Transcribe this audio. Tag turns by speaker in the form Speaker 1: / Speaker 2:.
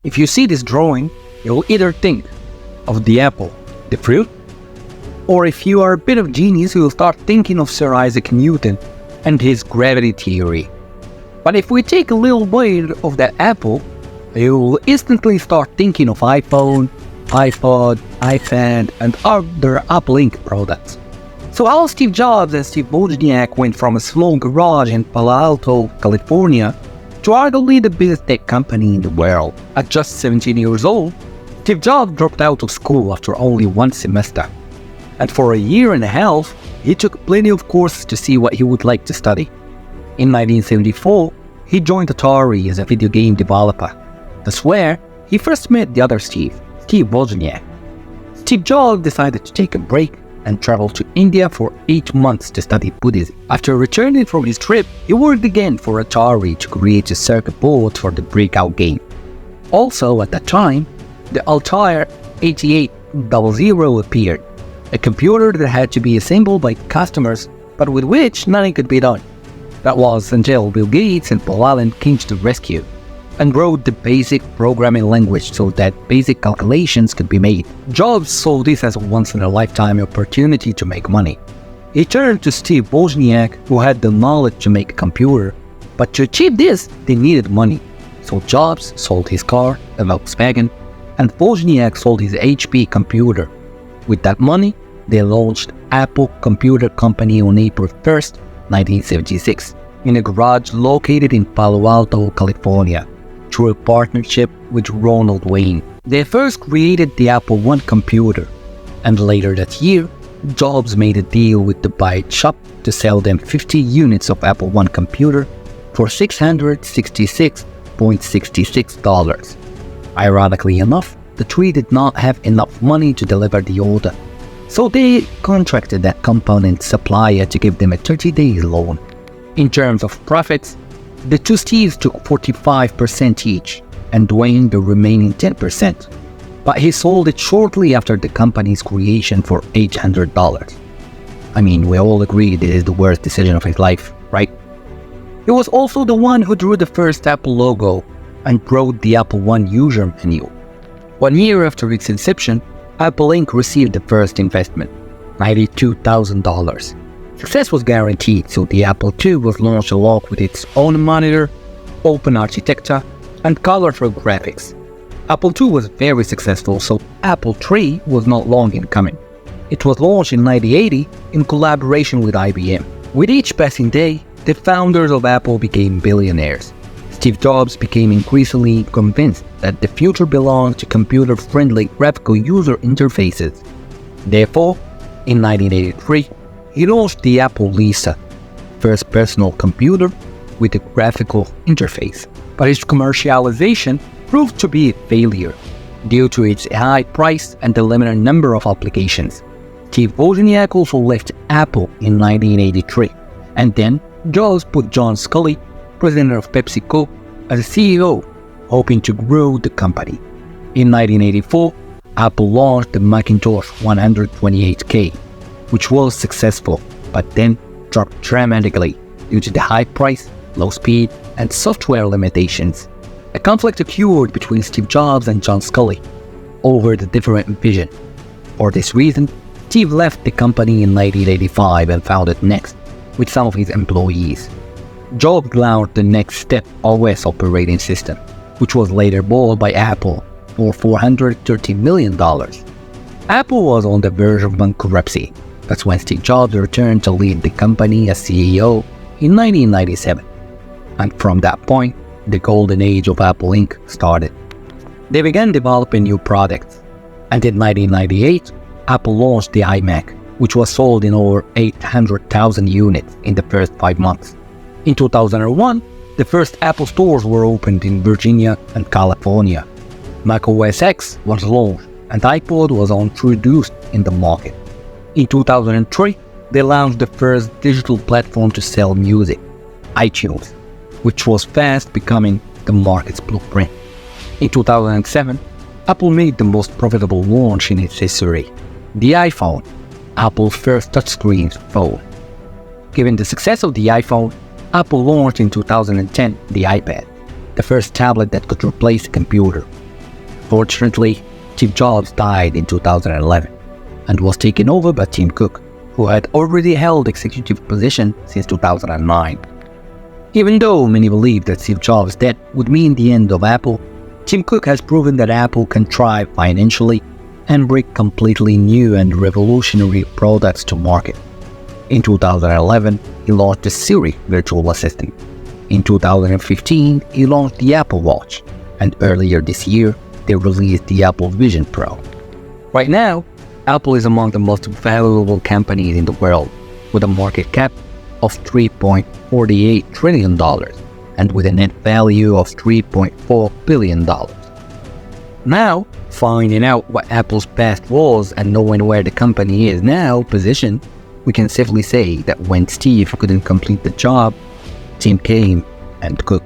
Speaker 1: If you see this drawing, you'll either think of the apple, the fruit, or if you are a bit of genius, you'll start thinking of Sir Isaac Newton and his gravity theory. But if we take a little bite of that apple, you'll instantly start thinking of iPhone, iPod, iPad, and other Apple Inc. products. So how Steve Jobs and Steve Wozniak went from a small garage in Palo Alto, California, to arguably the biggest tech company in the world. At just 17 years old, Steve Jobs dropped out of school after only one semester. And for a year and a half, he took plenty of courses to see what he would like to study. In 1974, he joined Atari as a video game developer. That's where he first met the other Steve Wozniak. Steve Jobs decided to take a break and traveled to India for 8 months to study Buddhism. After returning from his trip, he worked again for Atari to create a circuit board for the Breakout game. Also at that time, the Altair 8800 appeared, a computer that had to be assembled by customers, but with which nothing could be done. That was until Bill Gates and Paul Allen came to the rescue and wrote the basic programming language so that basic calculations could be made. Jobs saw this as a once-in-a-lifetime opportunity to make money. He turned to Steve Wozniak, who had the knowledge to make a computer, but to achieve this, they needed money. So Jobs sold his car, a Volkswagen, and Wozniak sold his HP computer. With that money, they launched Apple Computer Company on April 1st, 1976, in a garage located in Palo Alto, California, through a partnership with Ronald Wayne. They first created the Apple I computer, and later that year, Jobs made a deal with the Byte Shop to sell them 50 units of Apple I computer for $666.66. Ironically enough, the three did not have enough money to deliver the order, so they contracted that component supplier to give them a 30-day loan. In terms of profits, the two Steves took 45% each, and Dwayne the remaining 10%, but he sold it shortly after the company's creation for $800. I mean, we all agree this is the worst decision of his life, right? He was also the one who drew the first Apple logo and wrote the Apple I user manual. 1 year after its inception, Apple Inc. received the first investment, $92,000. Success was guaranteed, so the Apple II was launched along with its own monitor, open architecture, and colorful graphics. Apple II was very successful, so Apple III was not long in coming. It was launched in 1980 in collaboration with IBM. With each passing day, the founders of Apple became billionaires. Steve Jobs became increasingly convinced that the future belonged to computer-friendly graphical user interfaces. Therefore, in 1983, he launched the Apple Lisa, first personal computer with a graphical interface. But its commercialization proved to be a failure due to its high price and the limited number of applications. Steve Wozniak also left Apple in 1983, and then Jobs put John Sculley, president of PepsiCo, as a CEO, hoping to grow the company. In 1984, Apple launched the Macintosh 128K, which was successful, but then dropped dramatically due to the high price, low speed, and software limitations. A conflict occurred between Steve Jobs and John Sculley over the different vision. For this reason, Steve left the company in 1985 and founded Next with some of his employees. Jobs launched the Next Step OS operating system, which was later bought by Apple for $430 million. Apple was on the verge of bankruptcy. That's when Steve Jobs returned to lead the company as CEO in 1997. And from that point, the golden age of Apple Inc. started. They began developing new products, and in 1998, Apple launched the iMac, which was sold in over 800,000 units in the first 5 months. In 2001, the first Apple stores were opened in Virginia and California. Mac OS X was launched, and iPod was introduced in the market. In 2003, they launched the first digital platform to sell music, iTunes, which was fast becoming the market's blueprint. In 2007, Apple made the most profitable launch in its history, the iPhone, Apple's first touchscreen phone. Given the success of the iPhone, Apple launched in 2010 the iPad, the first tablet that could replace a computer. Unfortunately, Steve Jobs died in 2011 and was taken over by Tim Cook, who had already held executive position since 2009. Even though many believe that Steve Jobs' death would mean the end of Apple, Tim Cook has proven that Apple can thrive financially and bring completely new and revolutionary products to market. In 2011, he launched the Siri virtual assistant. In 2015, he launched the Apple Watch, and earlier this year, they released the Apple Vision Pro. Right now, Apple is among the most valuable companies in the world, with a market cap of $3.48 trillion and with a net value of $3.4 billion. Now, finding out what Apple's past was and knowing where the company is now positioned, we can safely say that when Steve couldn't complete the job, Tim came and Cook